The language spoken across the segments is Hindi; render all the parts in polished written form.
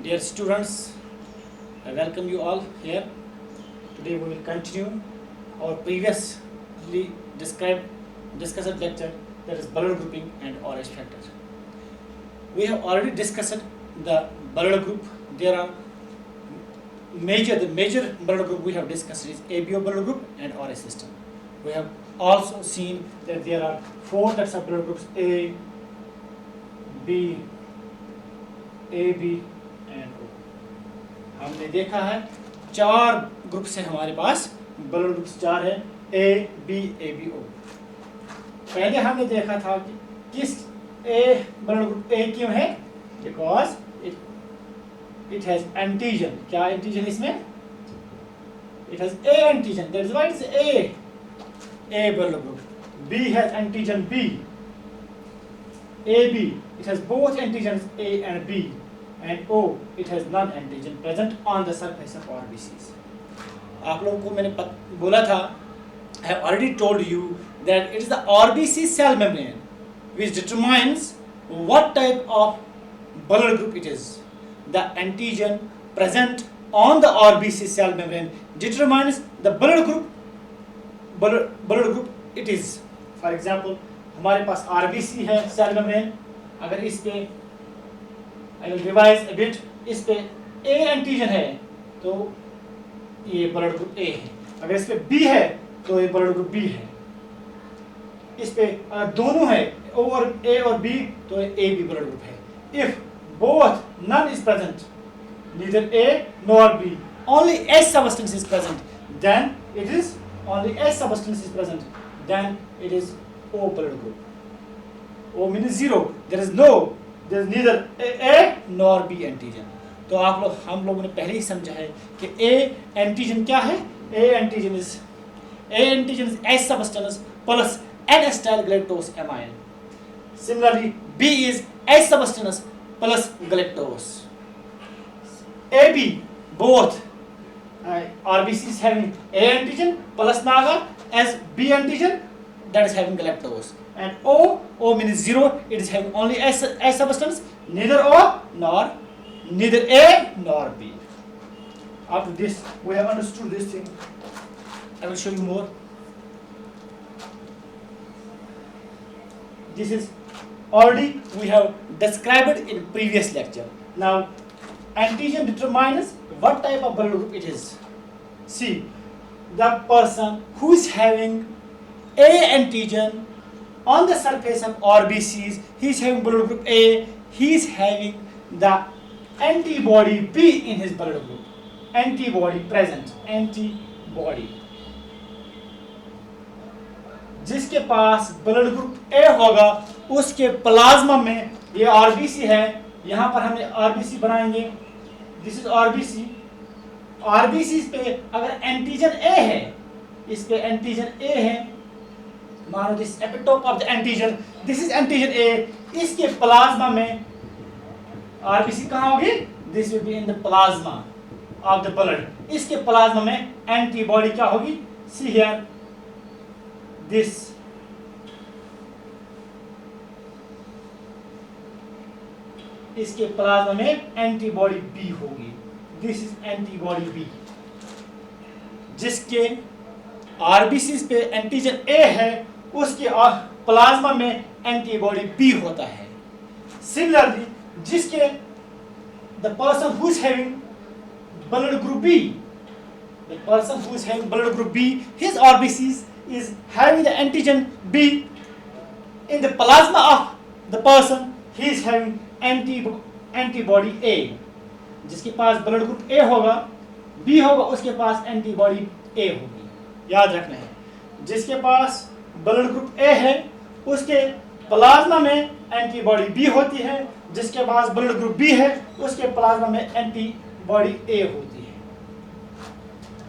Dear students, I welcome you all here. Today we will continue our previously discussed lecture, that is Ballard grouping and RH factor. We have already discussed the Ballard group. There are the major Ballard group we have discussed is ABO Ballard group and RH system. We have also seen that there are 4 types of Ballard groups: A, B, AB and O. हमने देखा है 4 ग्रुप से हमारे पास बलड ग्रुप्स 4 है, A, B, AB, O. पहले हमने देखा था कि किस A बलड ग्रुप A क्यों है, बिकॉज it has antigen. क्या एंटीजन इसमें? It has A antigen, that is why it's A ballad group. B has antigen B. AB, it has both antigens A and B. And O, it has none antigen present on the surface of RBCs. आप लोगों को मैंने बोला था, I have already told you that it is the RBC cell membrane which determines what type of Ballard group it is. The antigen present on the RBC cell membrane determines the Ballard group it is. For example, हमारे पास RBC है cell membrane. अगर इस पे I will revise a bit, इस पे A एंटीजन है तो ये ब्लड ग्रुप A है. अगर इस पे B है तो ये ब्लड ग्रुप B है. इस पे अगर दोनों है O और A और B तो ये AB ब्लड ग्रुप है. If both none is present, neither A nor B, only H substance is present, then it is only H substance is present, then it is O blood group. O means 0. There is neither A nor B antigen. तो हम लोगों ने पहले ही समझा है कि A एंटीजन क्या है? A antigen is H substance plus N-acetyl galactose amine. Similarly, B is H substance plus galactose. AB, both RBC is having A antigen plus NAGA as B antigen, that is having galactose. And O means 0, it is having only S substance, neither A nor B. After this, we have understood this thing. I will show you more. This is already we have described in previous lecture. Now, antigen determines what type of blood group it is. See, the person who is having A antigen on the surface of RBCs, he is having blood group A, he is having the antibody B in his blood group. Antibody present, antibody. जिसके पास ब्लड ग्रुप A होगा उसके प्लाज्मा में, ये RBC है, यहाँ पर हमने RBC बनाएंगे. This is RBC. RBC पे अगर एंटीजन A है, इस पे एंटीजन A है, मानो this epitope of the antigen, this is antigen A. इसके प्लाज्मा में RBC कहाँ होगी? This will be in the plasma of the blood. इसके प्लाज्मा में एंटीबॉडी क्या होगी? सी हियर, दिस इसके प्लाज्मा में एंटीबॉडी बी होगी. This is antibody B. जिसके आरबीसी पे एंटीजन ए है उसके प्लाज्मा में एंटीबॉडी बी होता है. सिमिलरली, जिसके the person who is having blood group B, the person who is having blood group B, his RBCs is having the antigen B in the plasma of the person, he is having antibody A. जिसके पास ब्लड ग्रुप A होगा, B होगा, उसके पास एंटीबॉडी A होगी. याद रखना है, जिसके पास ब्लड ग्रुप A है उसके प्लाज्मा में एंटीबॉडी B होती है, जिसके पास ब्लड ग्रुप B है उसके प्लाज्मा में एंटीबॉडी A होती है.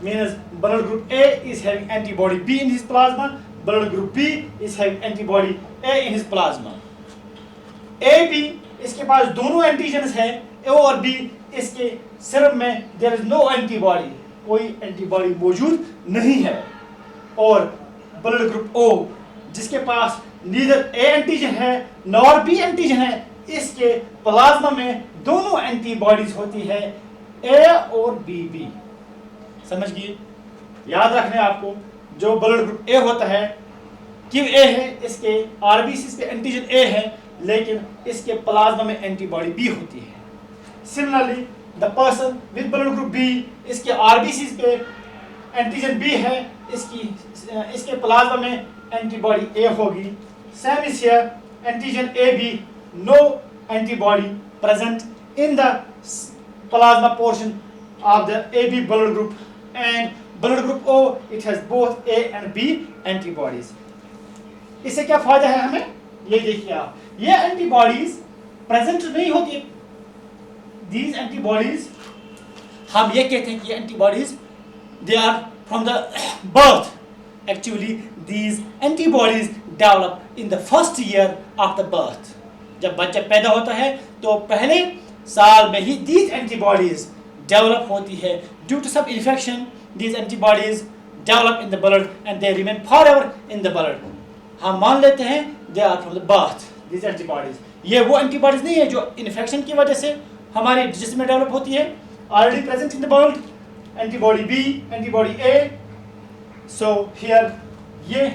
Means blood group A is having antibody B in his plasma, blood group B is having antibody A in his plasma. AB, इसके पास दोनों एंटीजन्स हैं, A और B. इसके सिर्फ में there is no antibody, कोई एंटीबॉडी मौजूद नहीं है. और ब्लड ग्रुप O, जिसके पास neither A एंटीजन है nor B एंटीजन है, इसके प्लाज्मा में दोनों एंटीबॉडीज होती है, ए और बी। समझ गए? याद रखना है आपको, जो ब्लड ग्रुप ए होता है, क्यों ए है, इसके आरबीसी पे एंटीजन ए है, लेकिन इसके प्लाज्मा में एंटीबॉडी बी होती है। Similarly the person with blood group B, इसके आरबीसी पे एंटीजन बी है, इसके प्लाज्मा में एंटीबॉडी ए होगी। Same is here, antigen A B, no antibody present in the plasma portion of the AB blood group, and blood group O, it has both A and B antibodies. इससे क्या फायदा है हमें? ये देखिए आप, ये एंटीबॉडीज प्रेजेंट नहीं होती। These antibodies, हम ये कहते हैं कि ये antibodies they are from the birth. Actually these antibodies develop in the first year of the birth. जब बच्चा पैदा होता है तो पहले साल में ही these antibodies develop होती है। Due to some infection, these antibodies develop in the blood and they remain forever in the blood. हम मान लेते हैं they are from the birth, these antibodies. ये वो एंटीबॉडीज नहीं है जो इन्फेक्शन की वजह से हमारे जिस्म में डेवलप होती है, already present in the blood, antibody B, antibody A. So here ये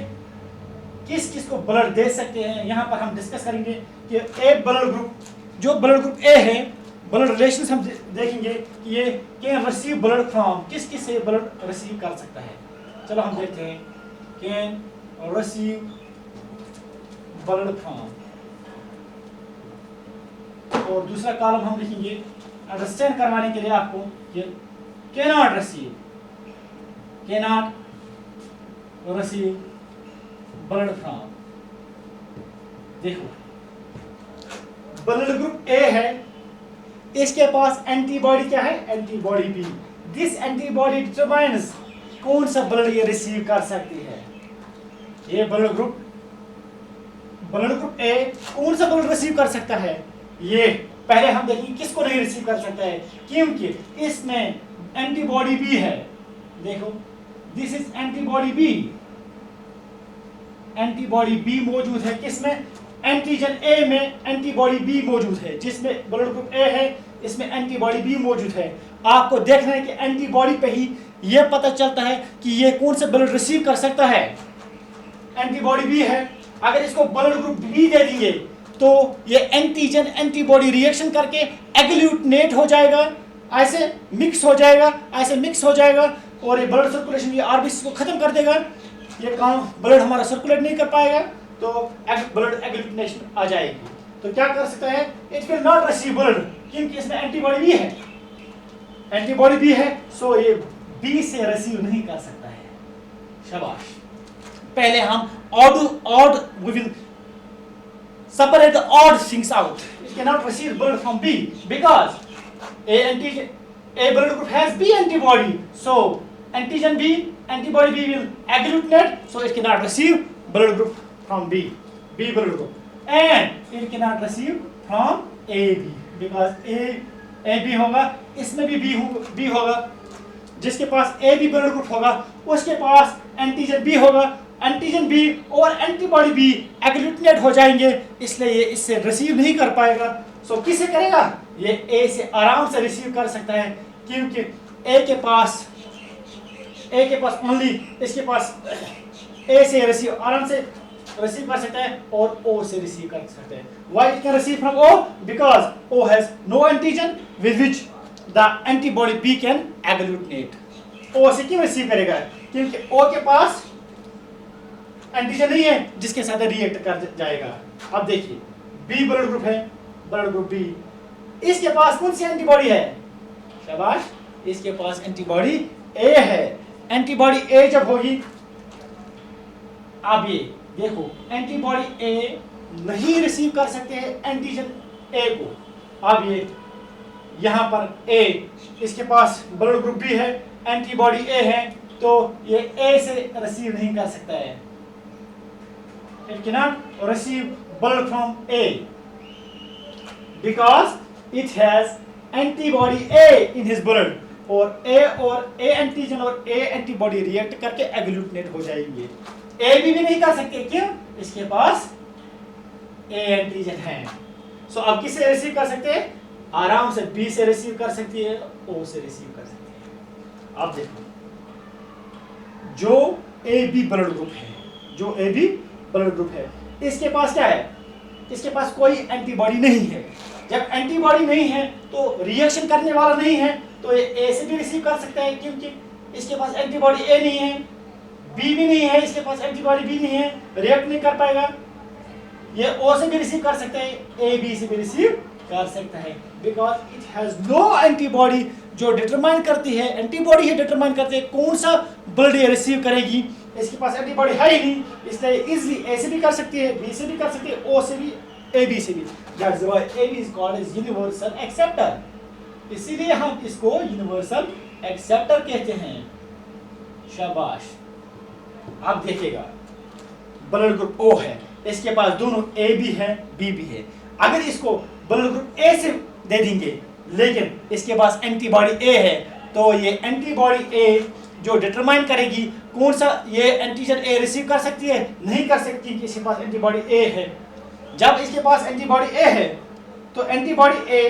किस किस को ब्लड दे सकते हैं, यहाँ पर हम डिस्कस करेंगे कि ए ब्लड ग्रुप, जो ब्लड ग्रुप ए है, ब्लड रिलेशंस हम देखेंगे कि ये कैन रिसीव ब्लड फ्रॉम, किस किस से ब्लड रिसीव कर सकता है। चलो हम देखते हैं, कैन रिसीव ब्लड फ्रॉम, और दूसरा कॉलम हम लिखेंगे अंडरस्टैंड करवाने के लिए आपको कि कैनॉट रिसीव ब्लड फ्रॉम। देखो ब्लड ग्रुप ए है, इसके पास एंटीबॉडी क्या है, antibody B. This antibody determines कौन सा ब्लड ये रिसीव कर सकती है। ये ब्लड ग्रुप ए कौन सा ब्लड रिसीव कर सकता है, ये पहले हम देखेंगे किसको नहीं रिसीव कर सकता है, क्योंकि इसमें एंटीबॉडी बी है। देखो this is antibody B, antibody B मौजूद है किसमें, एंटीजन ए में एंटीबॉडी बी मौजूद है, जिसमें ब्लड ग्रुप ए है इसमें एंटीबॉडी बी मौजूद है। आपको देखना है कि एंटीबॉडी पे ही यह पता चलता है कि ये कौन सा ब्लड रिसीव कर सकता है। एंटीबॉडी बी है, अगर इसको ब्लड ग्रुप बी दे देंगे तो ये एंटीजन एंटीबॉडी रिएक्शन करके एग्लूटिनेट हो जाएगा, ऐसे मिक्स हो जाएगा और ये ब्लड सर्कुलेशन, ये आरबीसी को खत्म कर देगा, ये काम ब्लड हमारा सर्कुलेट नहीं कर पाएगा, तो ब्लड एग्लूटिनेशन आ जाएगी। तो क्या कर सकता है, it will not receive blood, क्योंकि इसमें एंटीबॉडी भी है, सो ये बी से रिसीव नहीं कर सकता है। शाबाश। पहले हम odd we will separate the odd things out. It cannot receive blood from B because A blood group has B antibody, so antigen B, antibody B will agglutinate, so it cannot receive blood group from B blood group, and it cannot receive from AB because AB होगा, इसमें भी B होगा, जिसके पास AB blood group होगा उसके पास एंटीजन B होगा, एंटीजन बी और एंटीबॉडी बी एग्लूटिनेट हो जाएंगे, इसलिए ये इससे रिसीव नहीं कर पाएगा। सो किसे करेगा, ये ए से आराम से रिसीव कर सकता है, क्योंकि ए के पास ओनली, इसके पास ए से आराम से रिसीव कर सकता है और ओ से रिसीव कर सकता है। Why it can receive from O, because O has no antigen with which the antibody B can agglutinate. O से क्यों रिसीव करेगा, क्योंकि ओ के पास एंटीजन नहीं है जिसके साथ रिएक्ट कर जाएगा। अब देखिए बी ब्लड ग्रुप है, ब्लड ग्रुप बी, इसके पास कौन सी एंटीबॉडी है, शाबाश, इसके पास एंटीबॉडी ए है। एंटीबॉडी ए जब होगी, अब ये देखो एंटीबॉडी ए नहीं रिसीव कर सकते हैं एंटीजन ए को। अब ये यहां पर ए, इसके पास ब्लड ग्रुप बी है, एंटीबॉडी ए है, तो ये ए से रिसीव नहीं कर सकता है। It cannot receive blood from A because it has antibody A in his blood, और A एंटीजन और A एंटीबॉडी रिएक्ट करके एग्लूटिनेट हो जाएंगे। A भी नहीं कर सकते, क्यों, इसके पास A एंटीजन है। सो अब किससे रिसीव कर सकते हैं? आराम से बी से रिसीव कर सकती है, ओ से रिसीव कर सकती है। अब देखो, जो ए बी ब्लड ग्रुप है, जो ए बी ब्लड ग्रुप है, इसके पास क्या है? इसके पास कोई एंटीबॉडी नहीं है। जब एंटीबॉडी नहीं है तो रिएक्शन करने वाला नहीं है, तो ये ए से भी रिसीव कर सकता है क्योंकि इसके पास एंटीबॉडी ए नहीं है, बी भी नहीं है, इसके पास एंटीबॉडी बी नहीं है, रिएक्ट नहीं कर पाएगा। ये ओ से भी रिसीव कर सकता है, ए बी से भी रिसीव कर सकता है, because it has no antibody. जो डिटरमाइन करती है, एंटीबॉडी ही डिटरमाइन करती है कौन सा ब्लड ये रिसीव करेगी। इसके पास एंटीबॉडी है ही नहीं, इसलिए इजीली ए से भी कर सकती है, बी से भी कर सकती है, ओ से भी, ए बी से भी। That's why A B is called as universal acceptor. इसीलिए हम इसको यूनिवर्सल एक्सेप्टर कहते हैं। शाबाश। आप देखिएगा, ब्लड ग्रुप ओ है, इसके पास दोनों ए भी है, बी भी है। अगर इसको ब्लड ग्रुप ए से दे देंगे लेकिन इसके पास एंटीबॉडी ए है, तो ये एंटीबॉडी ए जो डिटरमाइन करेगी कौन सा ये एंटीजन ए रिसीव कर सकती है, नहीं कर सकती कि इसके पास एंटीबॉडी ए है। जब इसके पास एंटीबॉडी ए है तो एंटीबॉडी ए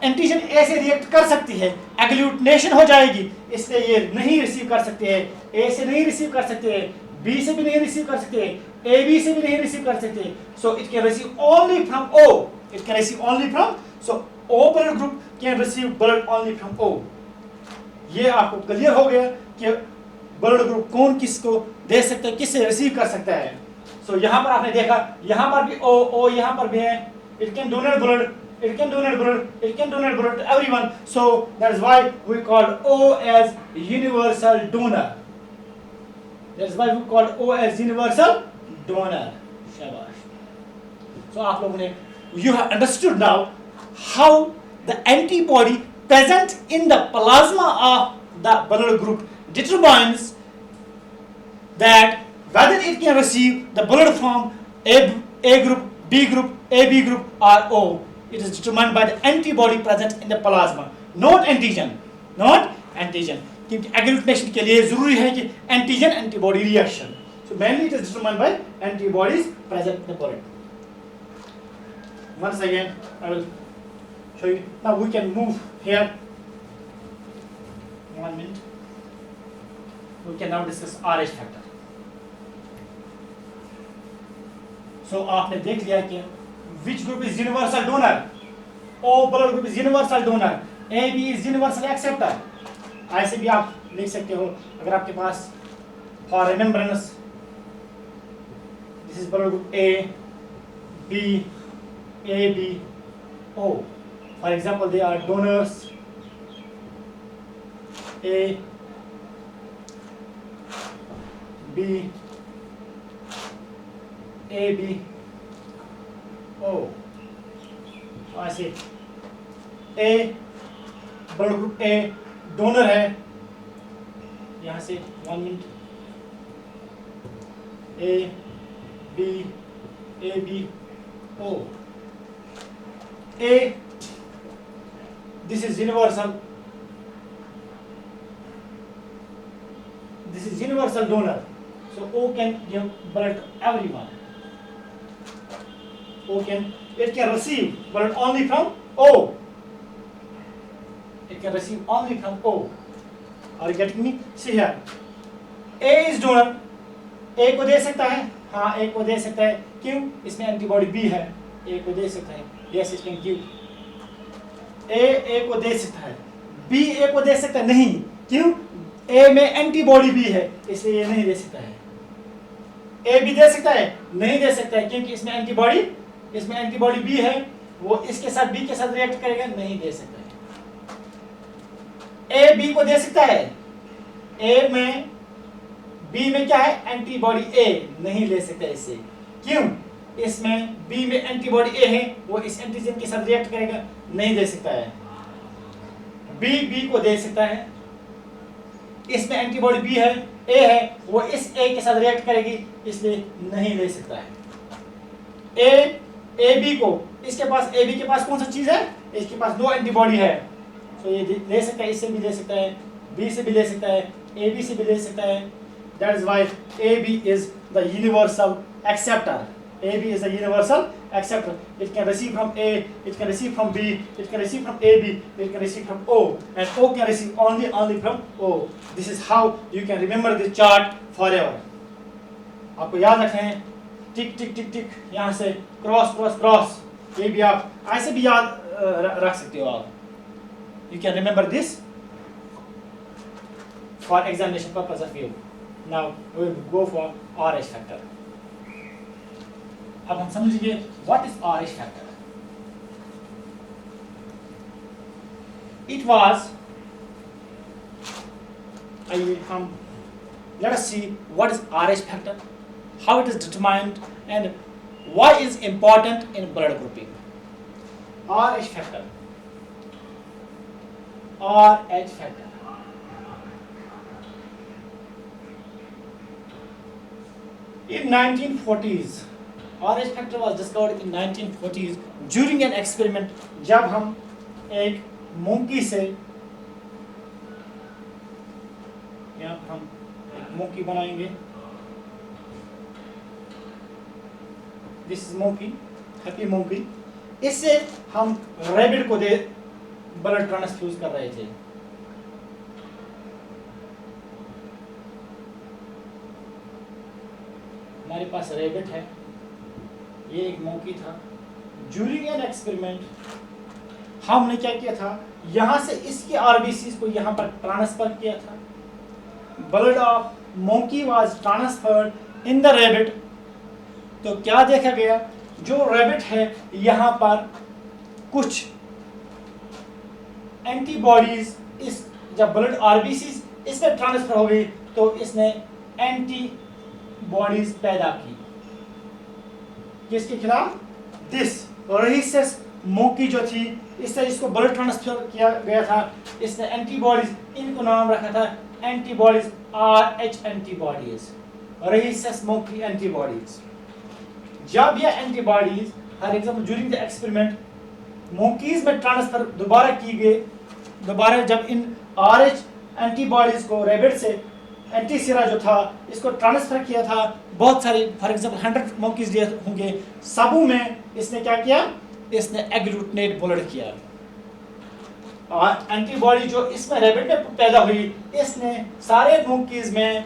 एंटीजन ए से रिएक्ट कर सकती है, एग्लूटिनेशन हो जाएगी, इसलिए ये नहीं रिसीव कर सकते हैं, ए से नहीं रिसीव कर सकते हैं, बी से भी नहीं रिसीव कर सकते, ए बी से भी नहीं रिसीव कर सकते। So it can receive only from O, it can receive only from, so O blood group can receive blood only from O. ये आपको क्लियर हो गया कि ब्लड ग्रुप कौन किसको दे सकता है, किससे रिसीव कर सकता है। सो यहाँ पर आपने देखा, यहाँ पर भी ओ यहाँ पर भी है, it can donate blood, it can donate blood, it can donate blood to everyone. So that is why we call O as universal donor. That is why we call O as universal donor. Shabash. So आप लोगों ने, you have understood now how the antibody present in the plasma of the blood group determines that whether it can receive the blood from A group, B group, AB group or O. It is determined by the antibody present in the plasma, not antigen, not antigen. क्योंकि agglutination के लिए जरूरी है कि antigen antibody reaction. So mainly it is determined by antibodies present in the body. Once again, I will show you. Now we can move here. 1 minute. We can now discuss RH factor. So आपने देख लिया कि which group is universal donor? O blood group is universal donor. AB is universal acceptor. ऐसे भी आप लिख सकते हो अगर आपके पास for remembrance. This is blood group A, B, AB, O. For example, they are donors. A, B, AB, O. ऐसे A blood group A donor है, यहाँ से 1 minute, A B A B O. A, this is universal, this is universal donor, so O can give blood to everyone. O can, it can receive blood only from O. It can receive only from O. Are you getting me? See here. A is donor. A को दे सकता है, हाँ A को दे सकता है, क्यों? इसमें एंटीबॉडी B है, A को दे सकता है, yes it can give. A को दे सकता है, B A को दे सकता है नहीं, क्यों? A में एंटीबॉडी B है, इसलिए ये नहीं दे सकता है। A B दे सकता है, नहीं दे सकता है, क्योंकि इसमें एंटीबॉडी B है, वो इसके साथ B के साथ रिएक्ट करेगा, नहीं दे सकता है। A B को दे सकता है, A में B में क्या है? एंटीबॉडी A, नहीं ले सकता इससे, क्यों? इसमें B में एंटीबॉडी A है, वो इस एंटीजन के साथ रिएक्ट करेगा, नहीं दे सकता है। B को दे सकता है, इसमें एंटीबॉडी B है, A है, वो इस A के साथ रिएक्ट करेगी, इसलिए नहीं ले सकता है। AB को, इसके पास AB के पास कौन सा चीज है? इसके पास नो एंटीबॉडी है, तो ये ले सकता है, इससे भी ले सकता है, B से भी ले सकता है, AB से भी ले सकता है। That is why AB is the universal acceptor. AB is the universal etc. It can receive from A, it can receive from B, it can receive from AB, it can receive from O, and O can receive only from O. This is how you can remember this chart forever. आपको याद रखें, टिक टिक टिक टिक, यहाँ से क्रॉस क्रॉस क्रॉस, ये भी आप ऐसे भी याद रख सकते हो आप. You can remember this for examination purpose of you. Now we will go for RH factor. अब हम समझिए what is RH factor. It was, let us see what is RH factor, how it is determined, and why it is important in blood grouping. RH factor. RH factor. In 1940s, RH factor was discovered in 1940s during an experiment. जब हम एक monkey से, यहाँ पर हम एक monkey बनाएंगे. This is monkey, happy monkey. इससे हम rabbit को दे ब्लड ट्रांसफ्यूज कर रहे थे. हमारे पास रैबिट है, ये एक मोंकी था. ड्यूरिंग एन एक्सपेरिमेंट हमने क्या किया था, यहाँ से इसकी आरबीसी को यहाँ पर ट्रांसफर किया था. Blood of monkey was transferred in the rabbit. तो क्या देखा गया, जो रैबिट है यहाँ पर कुछ एंटीबॉडीज, इस जब ब्लड आरबीसी इसमें ट्रांसफर हो गई तो इसने एंटीबॉडीज पैदा की. किसके खिलाफ? दिस रहीसस मोंकी जो थी, इससे इसको ब्लड ट्रांसफर किया गया था. इसने एंटीबॉडीज, इनको नाम रखा था antibodies, RH antibodies, rhesus monkey antibodies. जब ये antibodies for example during the experiment monkeys में ट्रांसफर दोबारा की गई, दोबारा जब इन RH एंटीबॉडीज को रैबिट से एंटीसिरा जो था इसको ट्रांसफर किया था, बहुत सारे फॉर एग्जांपल 100 मोंकीज लिए होंगे, सबों में इसने क्या किया, इसने एग्लूटिनेट ब्लड किया. और एंटीबॉडी जो इसमें रैबिट में पैदा हुई, इसने सारे मोंकीज में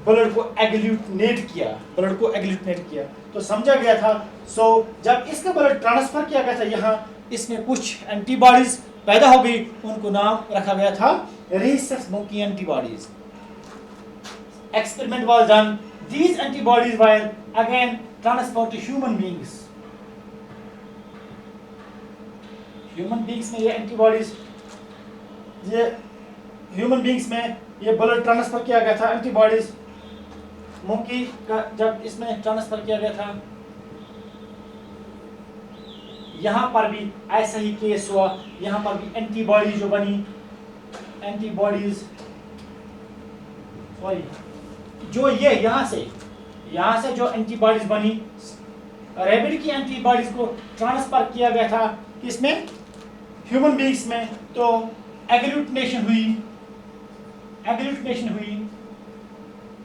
ब्लड को एग्लूटिनेट किया, ब्लड को एग्लूटिनेट किया. तो समझा गया था. सो जब इसका ब्लड ट्रांसफर किया गया था यहाँ, इसमें कुछ एंटीबॉडीज पैदा हो गई, उनको नाम रखा गया था rhesus monkey antibodies. Experiment was done. These antibodies were again transferred to human beings. Human beings में ये एंटीबॉडीज, ये ह्यूमन बींग्स में ये ब्लड ट्रांसफर किया गया था. एंटीबॉडीज मोंकी का जब इसमें ट्रांसफर किया गया था, यहाँ पर भी ऐसा ही केस हुआ. यहाँ पर भी एंटीबॉडी जो बनी, एंटीबॉडीज सॉरी जो ये यहाँ से जो एंटीबॉडीज बनी, रैबिट की एंटीबॉडीज को ट्रांसफर किया गया था किसमें, ह्यूमन बींग्स में. तो एग्लूटिनेशन हुई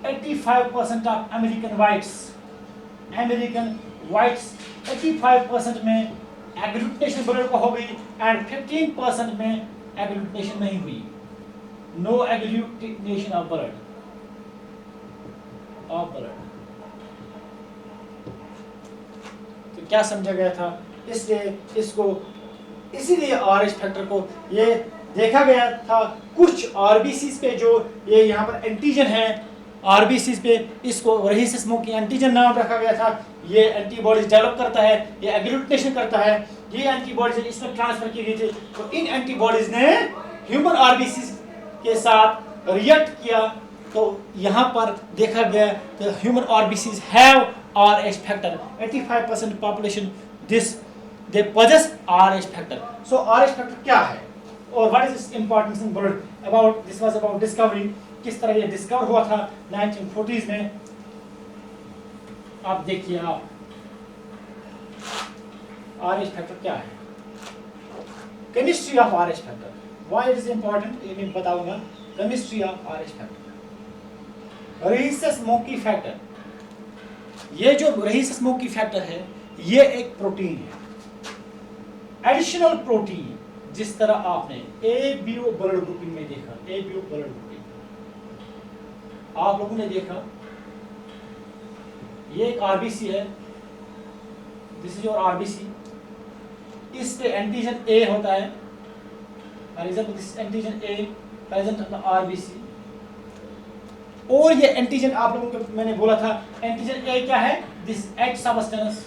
85% ऑफ अमेरिकन वाइट्स 85% में एग्लूटिनेशन ब्लड को हो गई, एंड 15% में एग्लूटिनेशन नहीं हुई. No agglutination of blood. तो क्या समझा गया था, इसलिए इसीलिए RH फैक्टर को ये देखा गया था. कुछ आरबीसी पे जो ये यहाँ पर एंटीजन है, आरबीसी पे इसको रहीसस मोंकी एंटीजन नाम रखा गया था. ये एंटीबॉडीज डेवलप करता है, ये एग्लूटिनेशन करता है. ये एंटीबॉडीज इसमें ट्रांसफर की गई थी, तो इन एंटीबॉडीज ने ह्यूमन आरबीसी के साथ रिएक्ट किया. तो यहाँ पर देखा गया तो human RBCs have RH factor. 85% population they possess RH factor. So RH factor क्या है और what is its importance in blood? This was about discovery. किस तरह ये डिस्कवर हुआ था 1940s में. आप देखिए, आप RH factor क्या है, chemistry of RH factor, why it is important ये मैं बताऊंगा. Chemistry of RH factor. Rhesus monkey factor, ये जो रहीसस मोंकी फैक्टर है ये एक प्रोटीन है, एडिशनल प्रोटीन। जिस तरह आपने ABO ब्लड ग्रुपिंग में देखा, ABO ब्लड ग्रुपिंग आप लोगों ने देखा, ये एक RBC है, दिस इज योर RBC। इस पे एंटीजन A होता है, for example this antigen A present on the RBC। और ये एंटीजन आप लोगों को मैंने बोला था, एंटीजन A क्या है, this H substance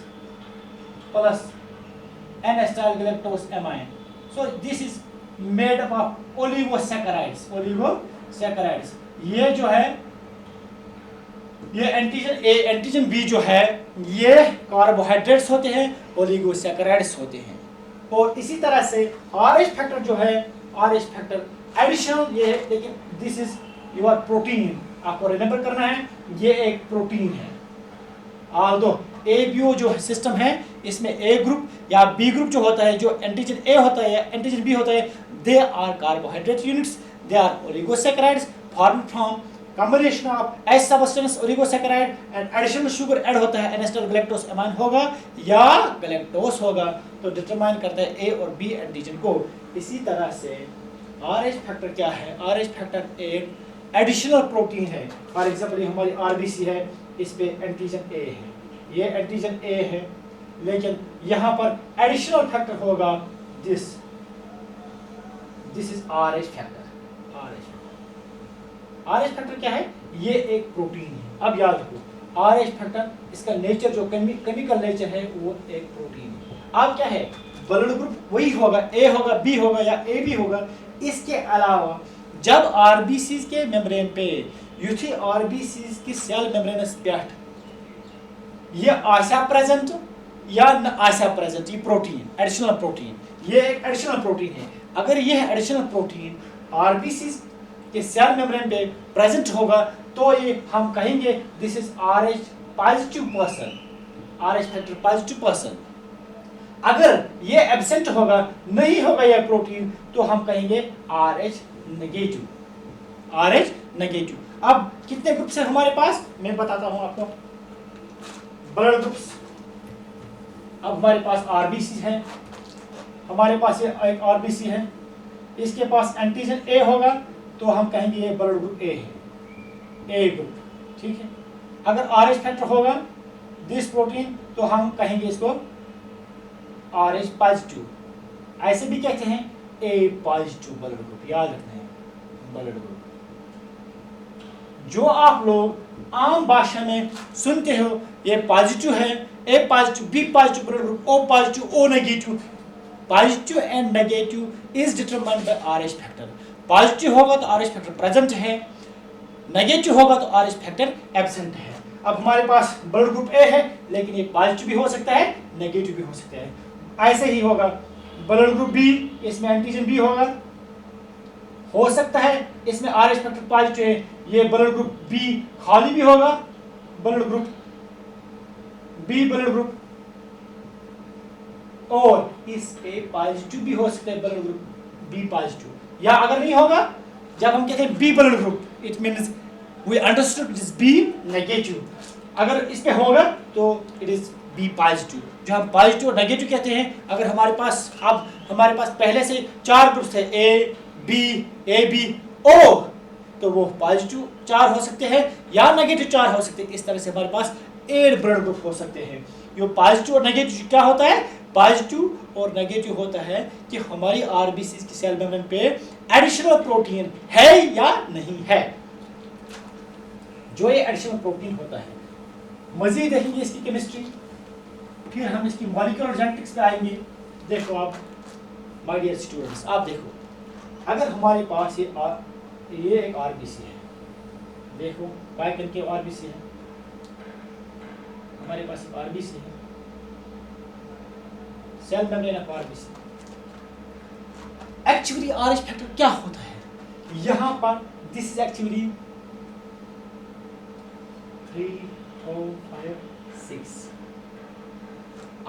plus N-acetylgalactosamine। So this is made up of oligosaccharides, oligosaccharides। ये जो है, ये एंटीजन A, एंटीजन B जो है, ये कार्बोहाइड्रेट्स होते हैं, ओलिगोसैकेराइड्स होते हैं। और इसी तरह से RH फैक्टर जो है, RH फैक्टर एडिशनल ये है, लेकिन दिस इज योर प्रोटीन। आपको रिमेंबर करना है, ये एक प्रोटीन है। ऑल्दो ABO जो सिस्टम है, इसमें A ग्रुप या B ग्रुप जो होता है, जो एंटीजन A होता है या एंटीजन B होता है, they are carbohydrate units, they are oligosaccharides formed from combination of H substance oligosaccharide and additional sugar add होता है, N-acetylgalactosamine होगा या गैलेक्टोस होगा, तो डिटरमाइन करता है A और B एंटीजन को। इसी तरह से RH फैक्टर क्या है, RH फैक्टर एक एडिशनल प्रोटीन है। फॉर एग्जाम्पल ये हमारी RBC है, इस पे एंटीजन A है, ये एंटीजन A है, लेकिन यहाँ पर एडिशनल फैक्टर होगा, this is RH factor. RH factor क्या है, ये एक प्रोटीन है। अब याद रखो, RH फैक्टर इसका नेचर जो केमिकल नेचर है, वो एक प्रोटीन है। अब क्या है, ब्लड ग्रुप वही होगा, A होगा, B होगा या AB होगा। इसके अलावा जब RBCs के मेम्ब्रेन पे युथी RBCs की सेल मेम्ब्रेनस पेट ये आशा प्रेजेंट या न आशा प्रेजेंट, ये प्रोटीन एडिशनल प्रोटीन, ये एक एडिशनल प्रोटीन है। अगर यह एडिशनल प्रोटीन RBCs के सेल मेम्ब्रेन पे प्रेजेंट होगा, तो ये हम कहेंगे this is RH positive person, RH factor positive person. अगर ये एब्सेंट होगा, नहीं होगा यह प्रोटीन, तो हम कहेंगे RH नेगेटिव, RH नेगेटिव। अब कितने ग्रुप्स हैं हमारे पास, मैं बताता हूं आपको ब्लड ग्रुप्स। अब हमारे पास RBC है, हमारे पास ये एक RBC है, इसके पास एंटीजन A होगा, तो हम कहेंगे ये ब्लड ग्रुप A है, A ग्रुप, ठीक है। अगर RH फैक्टर होगा दिस प्रोटीन, तो हम कहेंगे इसको RH पॉजिटिव। ऐसे भी कहते हैं A पॉजिटिव ब्लड ग्रुप, याद रखना है ब्लड ग्रुप। जो आप लोग आम भाषा में सुनते हो, ये पॉजिटिव है, A positive, B positive blood group, O positive, O negative. Positive and negative is determined by RH factor. Positive होगा तो RH फैक्टर प्रेजेंट है, नेगेटिव होगा तो RH फैक्टर एब्सेंट है। अब हमारे पास ब्लड ग्रुप A है, लेकिन ये पॉजिटिव भी हो सकता है, नेगेटिव भी हो सकता है। ऐसे ही होगा ब्लड ग्रुप B, इसमें एंटीजन B होगा, हो सकता है इसमें RH फैक्टर पॉजिटिव है, ये ब्लड ग्रुप B खाली भी होगा, blood group B blood group, और इस पे पॉजिटिव भी हो सकता है ब्लड ग्रुप B पॉजिटिव। या अगर नहीं होगा, जब हम कहते हैं B blood group, it means we understood it is B negative. अगर इस पे होगा तो इट इज B पॉजिटिव। जो हम पॉजिटिव और नेगेटिव कहते हैं, अगर हमारे पास अब हमारे पास पहले से 4 ग्रुप्स थे, A B AB O, तो वो पॉजिटिव 4 हो सकते हैं या नेगेटिव 4 हो सकते हैं। इस तरह से हमारे पास 8 ब्लड ग्रुप हो सकते हैं। ये पॉजिटिव और नेगेटिव क्या होता है, पॉजिटिव और नेगेटिव होता है कि हमारी RBC की सेल मेम्ब्रेन पे एडिशनल प्रोटीन है या नहीं है। जो ये एडिशनल प्रोटीन होता है, मजीद देखेंगे इसकी केमिस्ट्री, फिर हम इसकी मॉलिक्यूलर जेनेटिक्स पे आएंगे। देखो आप माय डियर स्टूडेंट्स, आप देखो, अगर हमारे पास ये एक RBC है, देखो बाइकन के RBC है, हमारे पास RBC है, cell membrane of RBC। Actually RH factor क्या होता है, यहाँ पर दिस इज एक्चुअली 3 4 5 6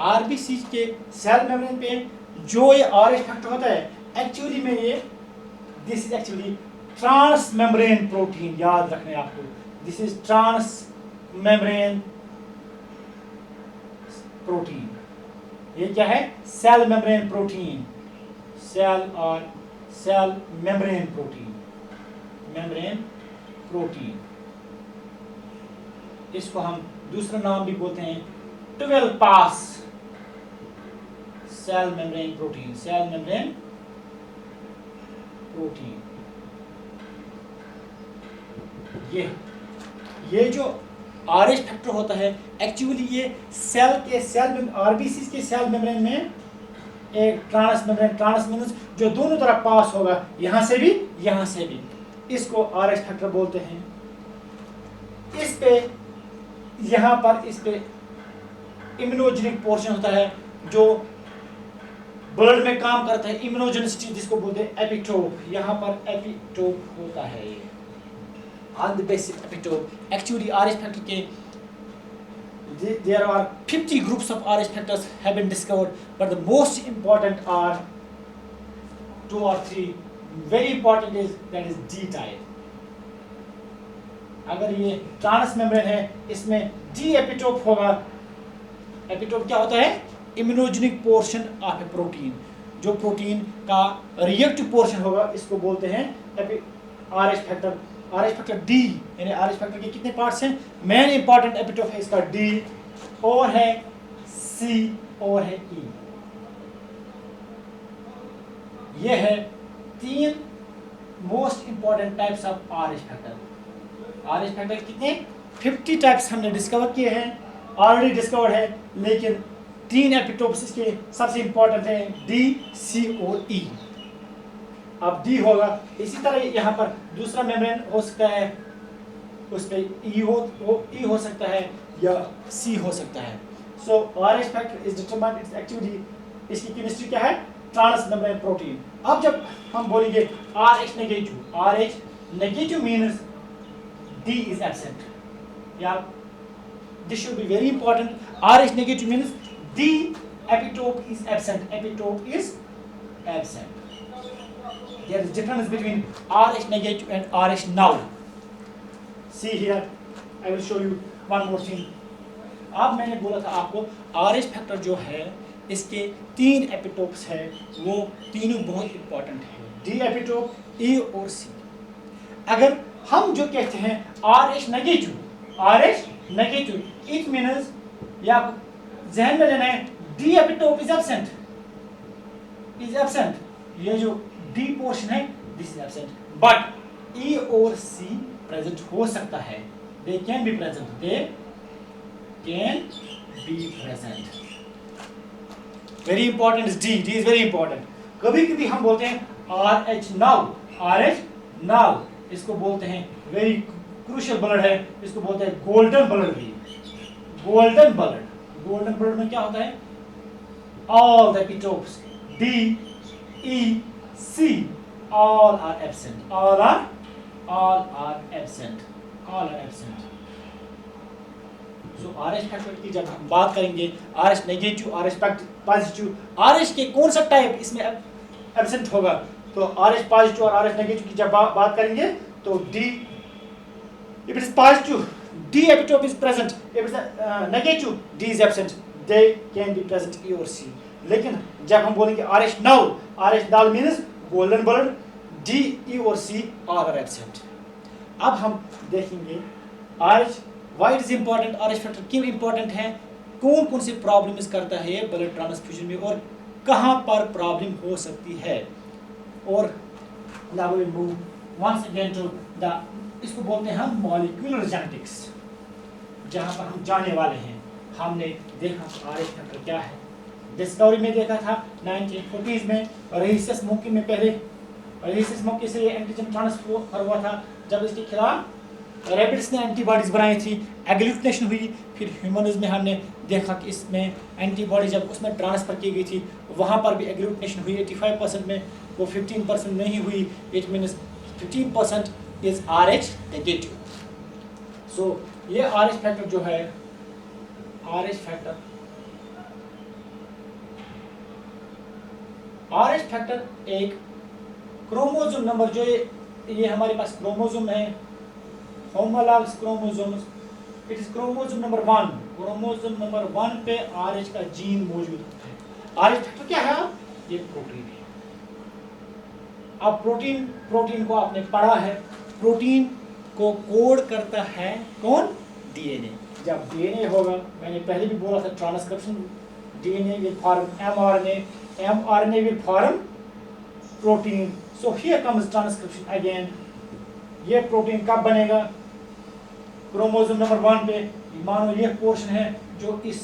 RBC के सेल मेम्ब्रेन पे जो ये RH फैक्टर होता है, एक्चुअली में ये this is actually transmembrane protein. याद रखना है आपको, this is transmembrane protein. ये क्या है? सेल मेम्ब्रेन प्रोटीन, सेल और cell membrane protein, membrane protein. इसको हम दूसरा नाम भी बोलते हैं 12 pass cell membrane protein, cell membrane protein. ये जो RH फैक्टर होता है एक्चुअली ये सेल आरबीसी के सेल मेम्ब्रेन में एक ट्रांस मीन्स जो दोनों तरफ पास होगा, यहां से भी यहां से भी, इसको RH फैक्टर बोलते हैं। इस पे यहां पर इस पे इम्यूनोजेनिक पोर्शन होता है जो ब्लड में काम करता है, इम्यूनोजेनिसिटी जिसको बोलते हैं एपिटोप। यहां पर एपिटोप होता है, ये on the basic epitope. Actually RH factor के there are 50 groups of RH factors have been discovered, but the most important are 2 or 3. Very important is that is D type. अगर ये ट्रांस मेम्ब्रेन है, इसमें D एपिटोप होगा। एपिटोप क्या होता है? Immunogenic portion of A protein. जो प्रोटीन का रिएक्टिव पोर्शन होगा इसको बोलते हैं RH factor. RH factor D, यानी RH फैक्टर के कितने पार्ट्स हैं? मेन इंपॉर्टेंट एपिटोप है इसका D, और है C और है E। ये है 3 most important types of RH factor. RH factor कितने? 50 टाइप्स हमने डिस्कवर किए हैं, ऑलरेडी डिस्कवर्ड है, लेकिन 3 एपिटोप्स इसके सबसे इंपॉर्टेंट हैं D, C और E। अब D होगा, इसी तरह यहाँ पर दूसरा मेम्ब्रेन हो सकता है, उस पर E हो सकता है या C हो सकता है। So RH factor is determined, it's actually इसकी केमिस्ट्री क्या है? Transmembrane protein. अब जब हम बोलेंगे RH negative means D is absent. या this should be very important. RH negative means D epitope is absent, epitope is absent. There is difference between RH negative and RH null. See here, I will show you one more thing. अब मैंने बोला था आपको RH फैक्टर जो है इसके 3 एपिटोप्स है, वो तीनों बहुत इंपॉर्टेंट है, D एपिटोप, E और C। अगर हम जो कहते हैं RH नेगेटिव, इट मीन्स या जहन में लेना है D एपिटोप इज एब्सेंट, ये जो D पोर्शन है this is absent, but E और C प्रेजेंट हो सकता है। They can be present, very important is D is very important. कभी कभी हम बोलते हैं RH नाउ, इसको बोलते हैं वेरी क्रूशियल ब्लड है, इसको बोलते हैं गोल्डन ब्लड भी। गोल्डन ब्लड में क्या होता है? All the epitopes D, E, C all are absent, all are absent। So RH factor की जब हम बात करेंगे, RH negative, RH positive, RH के कौन सा टाइप इसमें एब्सेंट होगा, तो RH पॉजिटिव और RH नेगेटिव की जब बात करेंगे तो D, if it is positive D epitope is present, if it is negative D is absent, they can be present E or C। लेकिन जब हम बोलेंगे RH null means golden blood, D, E और C all are absent। अब हम देखेंगे RH why is important, RH factor क्यों इंपॉर्टेंट है, कौन कौन से प्रॉब्लम्स करता है ब्लड ट्रांसफ्यूजन में और कहाँ पर प्रॉब्लम हो सकती है। और now we will move once again to the, इसको बोलते हैं हम मॉलिक्यूलर जेनेटिक्स, जहाँ पर हम जाने वाले हैं। हमने देखा RH फैक्टर क्या है, डिस्कवरी में देखा था 1940s में, रेहिसस मौके में, पहले रेहिसस मौके से एंटीजन ट्रांसफर हुआ था, जब इसके खिलाफ रैबिट्स ने एंटीबॉडीज बनाई थी, एग्लूटिनेशन हुई, फिर ह्यूमन्स में हमने देखा कि इसमें एंटीबॉडी जब उसमें ट्रांसफर की गई थी वहाँ पर भी एग्लूटिनेशन हुई 85% में, वो 15% नहीं हुई, it means 15% is RH negative. So ये RH फैक्टर जो है, RH फैक्टर एक क्रोमोसोम नंबर, जो ये हमारे पास क्रोमोसोम है, homologous chromosomes, it is chromosome number 1 chromosome number 1 पे RH का जीन मौजूद होता है। RH फैक्टर क्या है? ये प्रोटीन है। अब प्रोटीन को आपने पढ़ा है, प्रोटीन को कोड करता है कौन? डीएनए। जब डीएनए होगा, मैंने पहले भी बोला था transcription, DNA will form mRNA, mRNA will form protein, so here comes transcription again. ये प्रोटीन कब बनेगा? क्रोमोसोम नंबर 1 पे। मानो ये पोर्शन है जो इस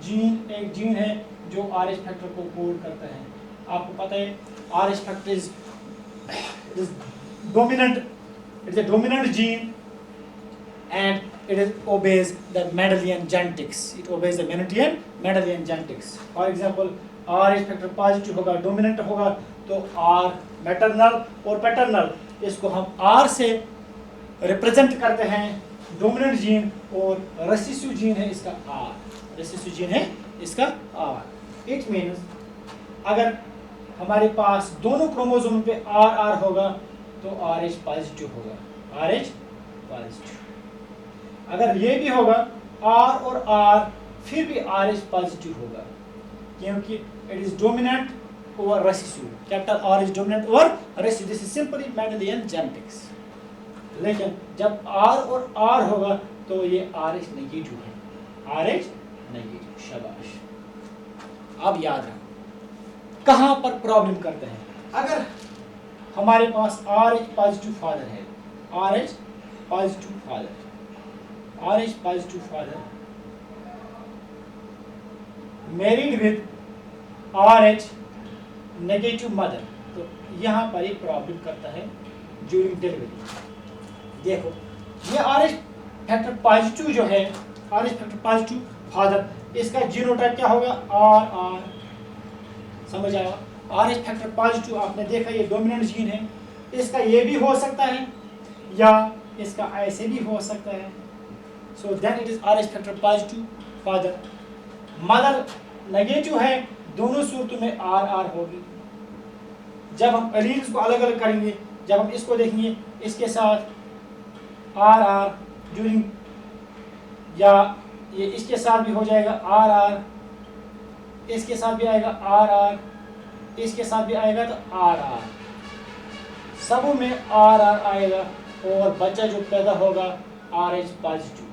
एक जीन है जो RH फैक्टर को कोड करता है। आपको पता है RH factor is dominant, it is a dominant gene and it obeys the Mendelian genetics. It obeys the Mendelian genetics. For example, RH factor positive होगा, डोमिनेंट होगा, तो R मैटरनल और पैटर्नल, इसको हम R से रिप्रेजेंट करते हैं डोमिनेंट जीन, और रेसेसिव जीन है इसका R, रेसेसिव जीन है इसका R। इट मीन्स अगर हमारे पास दोनों क्रोमोसोम पे RR होगा तो RH पॉजिटिव होगा, RH पॉजिटिव। अगर ये भी होगा R और R, फिर भी RH पॉजिटिव होगा, क्योंकि it is dominant over recessive. Capital R is dominant over recessive, this is simply Mendelian genetics. लेकिन जब R और R होगा तो ये RH नेगेटिव है, RH नेगेटिव। शाबाश। अब याद रखो कहां पर प्रॉब्लम करते हैं। अगर हमारे पास RH पॉजिटिव फादर है, RH positive father, RH positive father married with RH negative mother, तो यहां पर एक प्रॉब्लम करता है ड्यूरिंग डिलीवरी। देखो ये RH फैक्टर पॉजिटिव जो है, RH फैक्टर पॉजिटिव फादर, इसका जीनोटाइप क्या होगा? RR। समझ आया? RH फैक्टर पॉजिटिव आपने देखा ये डोमिनेंट जीन है, इसका ये भी हो सकता है या इसका ऐसे भी हो सकता है। So then it is RH factor positive father. Mother negative है, दोनों सूरतों में RR होगी। जब हम एलील्स को अलग अलग करेंगे, जब हम इसको देखेंगे इसके साथ RR ड्यूरिंग, या ये इसके साथ भी हो जाएगा RR, इसके साथ भी आएगा RR, इसके साथ भी आएगा तो RR, सबों में RR आएगा, और बच्चा जो पैदा होगा RH positive.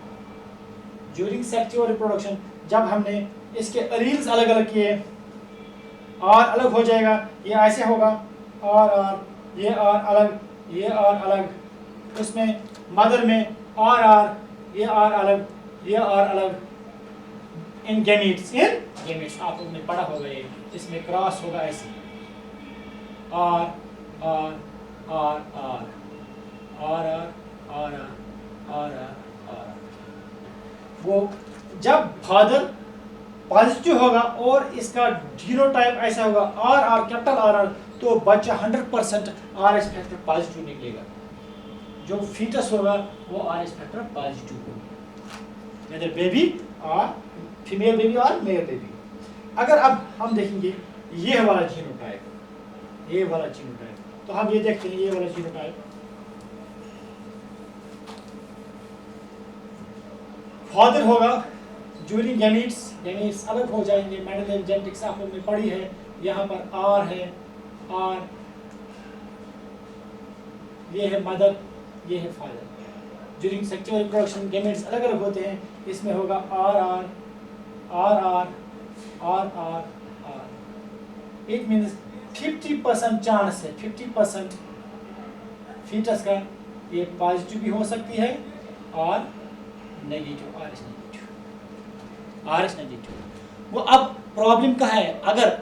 During sexual reproduction जब हमने इसके एलील्स अलग अलग किए, R अलग हो जाएगा, ये ऐसे होगा RR, ये R अलग, ये R अलग, उसमें मदर में RR, ये R अलग, ये R अलग। इन गैमीट्स आप लोगों ने पढ़ा होगा, ये इसमें क्रॉस होगा ऐसे R R R R R R R R R। वो जब फादर पॉजिटिव होगा और इसका जीनोटाइप ऐसा होगा RR कैपिटल RR, तो बच्चा 100% RH फैक्टर पॉजिटिव निकलेगा। जो फीटस होगा वो RH फैक्टर पॉजिटिव होगा, वेदर बेबी और फीमेल बेबी और मेल बेबी। अगर अब हम देखेंगे ये वाला जीनोटाइप, ये वाला जीनोटाइप, तो हम ये देखते हैं ये वाला जीनोटाइप फादर होगा ड्यूरिंग गैमीट्स अलग हो जाएंगे। मेंडेलियन जेनेटिक्स आप लोगों ने पढ़ी है, यहाँ पर R है, R, ये है मदर, ये है father. During sexual reproduction gametes अलग अलग होते हैं, इसमें होगा RR RR RR R। It means 50% chance है, 50% फीटस का ये पॉजिटिव भी हो सकती है और नेगेटिव, RH नेगेटिव। वो अब प्रॉब्लम का है, अगर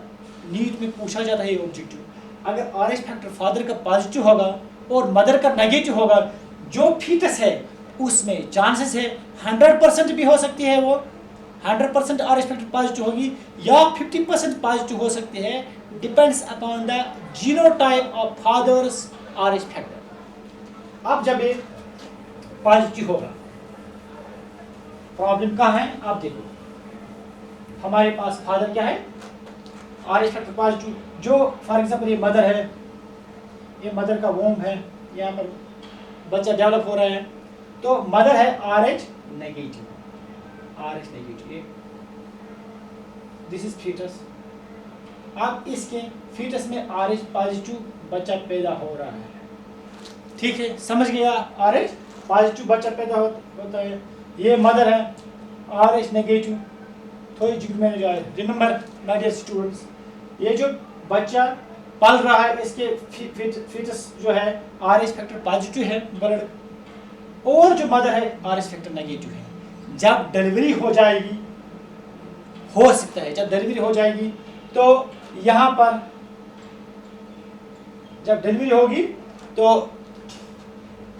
नीट में पूछा जाता है ये ऑब्जेक्टिव, अगर RH फैक्टर फादर का पॉजिटिव होगा और मदर का नेगेटिव होगा, जो फीटस है उसमें चांसेस है 100% भी हो सकती है, वो 100% RH फैक्टर पॉजिटिव होगी या 50% पॉजिटिव हो सकती है, depends upon the genotype of father's RH factor. अब जब ये पॉजिटिव होगा, प्रॉब्लम कहाँ है? आप देखो हमारे पास फादर क्या है? RH factor positive. जो फॉर एग्जांपल ये मदर है, ये मदर का वोम है, यहाँ पर बच्चा डेवलप हो रहा है, तो मदर है RH negative, RH negative, this is fetus. अब इसके फीटस में RH पॉजिटिव बच्चा पैदा हो रहा है, ठीक है, समझ गया। RH पॉजिटिव बच्चा पैदा होता है, ये मदर है, RH नेगेटिव। थोड़ी जिक्र में जाए, रिमेंबर माय डियर स्टूडेंट्स, ये जो बच्चा पल रहा है इसके फीटस जो है RH फैक्टर पॉजिटिव है ब्लड, और जो मदर है RH फैक्टर नेगेटिव है। जब डिलीवरी हो जाएगी, हो सकता है जब डिलीवरी हो जाएगी तो यहाँ पर जब डिलीवरी होगी तो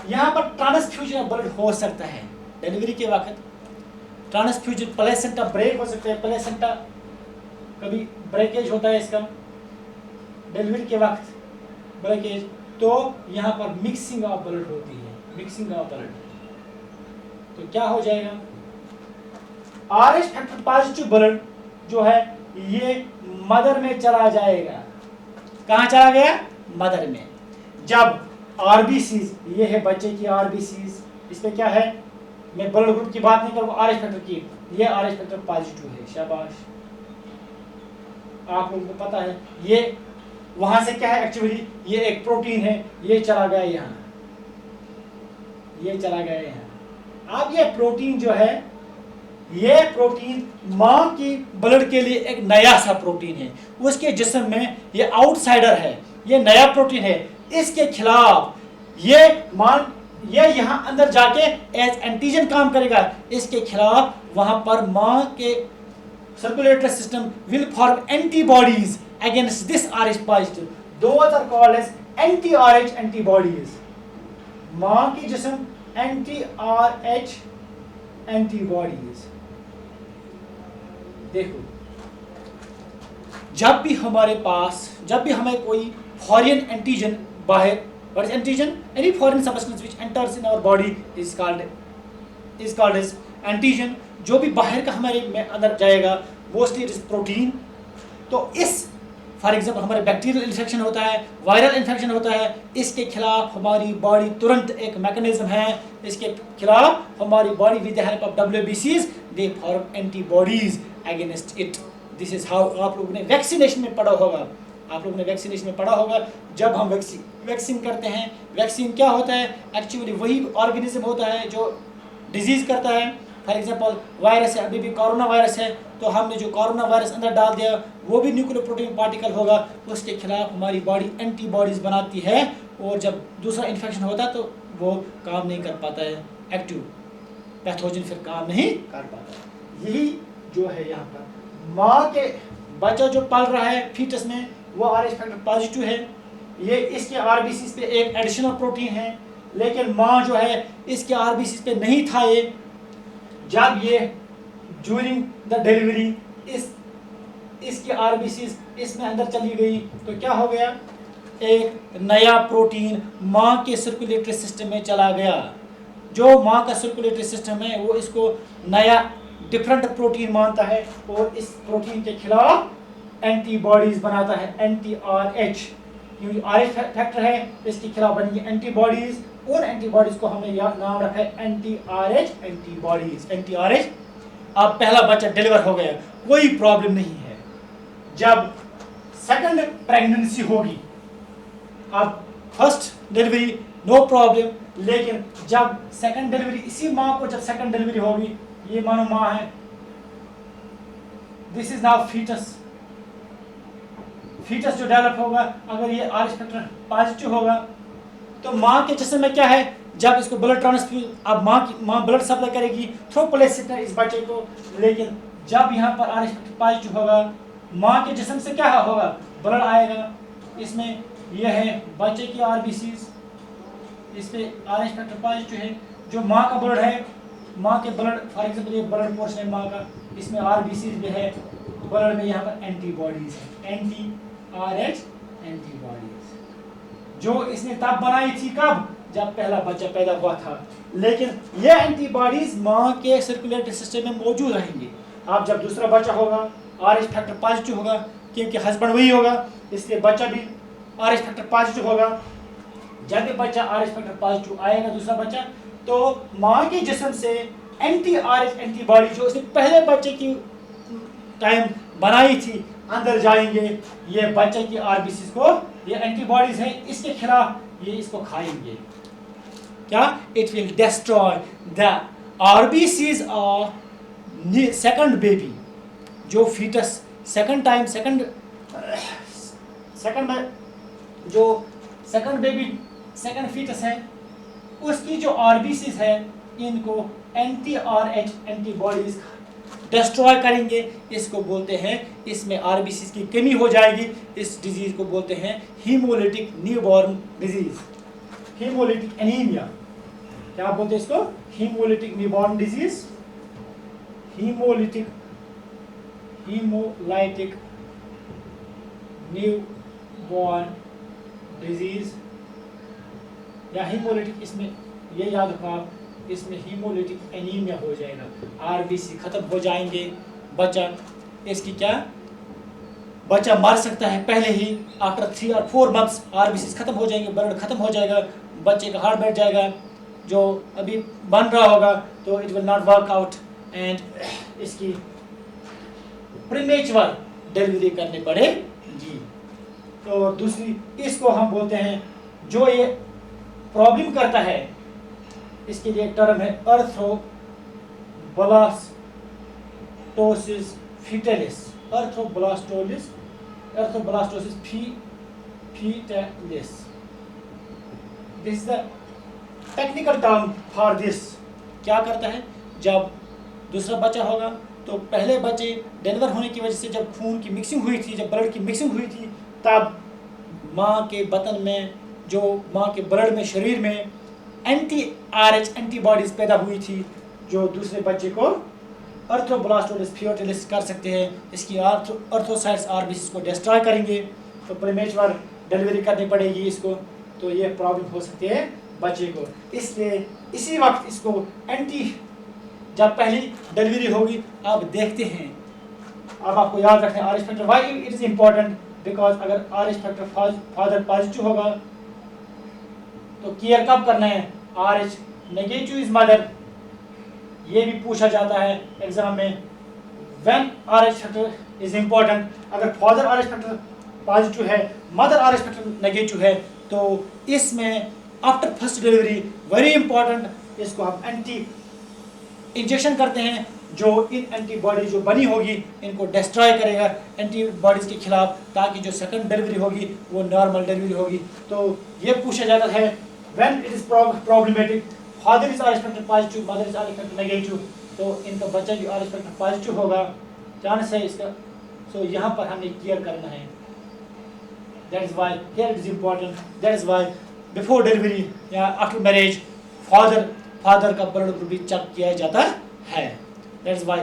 यहाँ पर ट्रांसफ्यूजन ब्लड हो सकता है। डिलीवरी के वक्त ट्रांसफ्यूजन, प्लेसेंटा ब्रेक हो सकता है, प्लेसेंटा कभी ब्रेकेज होता है इसका डिलीवरी के वक्त, ब्रेकेज, तो यहाँ पर मिक्सिंग ऑफ ब्लड होती है, मिक्सिंग ऑफ ब्लड। तो क्या हो जाएगा, RH फैक्टर पॉजिटिव ब्लड जो है ये मदर में चला जाएगा। कहाँ चला गया, मदर में। जब RBCs, ये है बच्चे की RBCs, इसमें क्या है, मैं ब्लड ग्रुप की बात नहीं करूँगा, RH फैक्टर की, ये RH फैक्टर पॉजिटिव है, शाबाश, आप लोगों को पता है। ये वहां से क्या है, एक्चुअली ये एक प्रोटीन है, ये चला गया यहाँ, ये चला गया यहाँ। अब ये प्रोटीन जो है, ये प्रोटीन माँ की ब्लड के लिए एक नया सा प्रोटीन है, उसके जिस्म में ये आउटसाइडर है, ये नया प्रोटीन है, इसके खिलाफ ये यहाँ अंदर जाके एज एंटीजन काम करेगा, इसके खिलाफ वहां पर माँ के circulatory system will form antibodies against this RH positive, those are called as anti RH antibodies. माँ की जिस्म एंटी-RH एंटीबॉडीज। देखो, जब भी हमें कोई फॉरेन एंटीजन बाहर, what is antigen? Any foreign substance which enters in our body is called as antigen। जो भी बाहर का हमारे में अंदर जाएगा मोस्टली इट इज प्रोटीन। तो इस फॉर एग्जाम्पल हमारे बैक्टीरियल इन्फेक्शन होता है, वायरल इन्फेक्शन होता है, इसके खिलाफ हमारी बॉडी तुरंत एक मैकेनिज्म है, इसके खिलाफ हमारी body with the help of WBCs they form antibodies against it. This is how, आप लोगों ने वैक्सीनेशन में पढ़ा होगा, जब हम वैक्सीन करते हैं, वैक्सीन क्या होता है, एक्चुअली वही ऑर्गेनिज्म होता है जो डिजीज करता है। फॉर एग्जांपल वायरस है, अभी भी कोरोना वायरस है, तो हमने जो कोरोना वायरस अंदर डाल दिया वो भी न्यूक्लियर प्रोटीन पार्टिकल होगा, उसके खिलाफ हमारी बॉडी एंटीबॉडीज बनाती है, और जब दूसरा इन्फेक्शन होता है तो वो काम नहीं कर पाता है, एक्टिव पैथोजन फिर काम नहीं कर पाता। यही जो है यहाँ पर माँ के बच्चा जो पल रहा है फीटस में, वो RH फैक्टर पॉजिटिव है, ये इसके RBCs पे एक एडिशनल प्रोटीन है, लेकिन माँ जो है इसके RBCs पे नहीं था ये। जब ये ड्यूरिंग द डिलीवरी इसके RBCs इसमें अंदर चली गई तो क्या हो गया, एक नया प्रोटीन माँ के सर्कुलेटरी सिस्टम में चला गया। जो माँ का सर्कुलेटरी सिस्टम है वो इसको नया डिफरेंट प्रोटीन मानता है, और इस प्रोटीन के खिलाफ एंटीबॉडीज बनाता है, एंटी-RH, क्योंकि RH फैक्टर है, इसके खिलाफ बनेंगी एंटीबॉडीज, और एंटीबॉडीज को हमने नाम रखा है एंटी-RH एंटीबॉडीज, एंटी-RH। अब पहला बच्चा डिलीवर हो गया, कोई प्रॉब्लम नहीं है। जब सेकंड प्रेगनेंसी होगी, अब फर्स्ट डिलीवरी नो प्रॉब्लम, लेकिन जब सेकंड डिलीवरी, इसी माँ को जब सेकंड डिलीवरी होगी, ये मानो माँ है, this is now fetus. Fetus जो डेवलप होगा, अगर ये RH फैक्टर पॉजिटिव होगा तो माँ के जिस्म में क्या है, जब इसको ब्लड ट्रांसफ्यूज, अब माँ ब्लड सप्लाई करेगी थ्रू प्लेसेंटा इस बच्चे को, लेकिन जब यहाँ पर RH फैक्टर पॉजिटिव होगा, माँ के जिस्म से क्या होगा, ब्लड आएगा, इसमें यह है बच्चे की RBCs, इस पे RH फैक्टर पॉजिटिव है। जो माँ का ब्लड है, माँ के ब्लड, फॉर एग्जाम्पल ये ब्लड पोर्शन है माँ का, इसमें RBCs भी है, ब्लड में यहाँ पर एंटीबॉडीज है, एंटी-RH एंटीबॉडीज, जो इसने तब बनाई थी, कब, जब पहला बच्चा पैदा हुआ था, लेकिन ये एंटीबॉडीज माँ के सर्कुलेटरी सिस्टम में मौजूद रहेंगी। अब जब दूसरा बच्चा होगा, RH फैक्टर पॉजिटिव होगा, क्योंकि हस्बैंड वही होगा, इसलिए बच्चा भी RH फैक्टर पॉजिटिव होगा। जब भी बच्चा RH फैक्टर पॉजिटिव आएगा दूसरा बच्चा, तो माँ के जिस्म से एंटी RH एंटीबॉडी जो उसने पहले बच्चे की टाइम बनाई थी अंदर जाएंगे, ये बच्चे की RBCs को, ये एंटीबॉडीज हैं इसके खिलाफ, ये इसको खाएंगे। क्या? It will destroy the RBCs of second baby, जो फीटस सेकंड में जो सेकंड बेबी सेकंड फीटस है उसकी जो RBCs है इनको एंटी RH एंटीबॉडीज डिस्ट्रॉय करेंगे। इसको बोलते हैं, इसमें RBCs की कमी हो जाएगी, इस डिजीज को बोलते हैं haemolytic newborn disease, haemolytic anaemia. क्या बोलते हैं इसको? Haemolytic newborn disease, haemolytic newborn disease या हीमोलिटिक, इसमें ये याद रखो आप, इसमें हीमोलिटिक एनीमिया हो जाएगा, RBC खत्म हो जाएंगे, बच्चा इसकी क्या, बच्चा मर सकता है पहले ही, आफ्टर 3 और 4 मंथ्स RBC खत्म हो जाएंगे, ब्लड खत्म हो जाएगा, बच्चे का हार्ट बैठ जाएगा जो अभी बन रहा होगा, तो it will not work out and इसकी प्रीमेच्योर डिलीवरी करनी पड़ेगी। तो दूसरी, इसको हम बोलते हैं, जो ये प्रॉब्लम करता है इसके लिए टर्म है erythroblastosis fetalis, erythroblastosis fetalis, this is the technical term for this. क्या करता है, जब दूसरा बच्चा होगा तो पहले बच्चे डिलीवर होने की वजह से जब खून की मिक्सिंग हुई थी, जब ब्लड की मिक्सिंग हुई थी, तब माँ के बतन में, जो माँ के ब्लड में, शरीर में एंटी RH एंटीबॉडीज पैदा हुई थी, जो दूसरे बच्चे को अर्थ्रोब्लास्टोसिस फीटलिस कर सकते हैं, इसकी अर्थ्रोसाइट्स RBCs को डिस्ट्रॉय करेंगे, तो प्रीमेच्योर डिलीवरी करनी पड़ेगी इसको, तो ये प्रॉब्लम हो सकती है बच्चे को। इसलिए इसी वक्त इसको जब पहली डिलीवरी होगी, अब देखते हैं, अब आपको याद रखना है RH factor, why it is important, because अगर RH फैक्टर फादर पॉजिटिव होगा तो केयर कब करना है, RH नेगेटिव इज मदर, ये भी पूछा जाता है एग्जाम में, when RH factor is important. अगर फादर RH फैक्टर पॉजिटिव है, मदर RH फैक्टर नेगेटिव है, तो इसमें after first delivery very important, इसको हम एंटी इंजेक्शन करते हैं, जो इन एंटीबॉडी जो बनी होगी इनको डिस्ट्रॉय करेगा एंटीबॉडीज के खिलाफ, ताकि जो सेकंड डिलीवरी होगी वो नॉर्मल डिलीवरी होगी। तो ये पूछा जाता है when it is problematic, father is RH factor positive, mother is RH factor negative, तो इनका बच्चा भी RH फैक्टर पॉजिटिव होगा, चांस है इसका, सो यहाँ पर हमें केयर करना है। That is why here it is important, that is why before delivery या आफ्टर मैरिज फादर का ब्लड ग्रुप भी चेक किया जाता है। That is why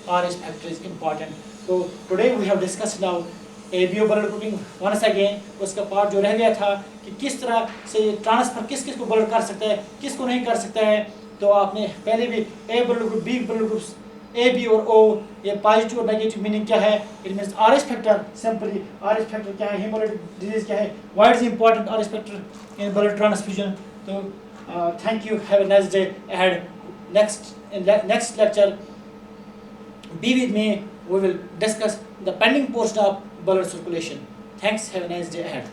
RH factor is important. So today we have discussed now ABO blood grouping once again. उसका पार्ट जो रह गया था कि किस तरह से ट्रांसफर किस को ब्लड कर सकता है, किसको नहीं कर सकता है, तो आपने पहले भी A blood group, B blood groups, A, B और O, ये पॉजिटिव और नेगेटिव मीनिंग क्या है, it means RH factor, simply RH factor क्या है, हेमोलिटिक डिजीज क्या है, why is important RH factor in blood transfusion. तो thank you, have a nice day ahead. Next lecture, be with me, we will discuss the pending portion of blood circulation. Thanks, have a nice day ahead.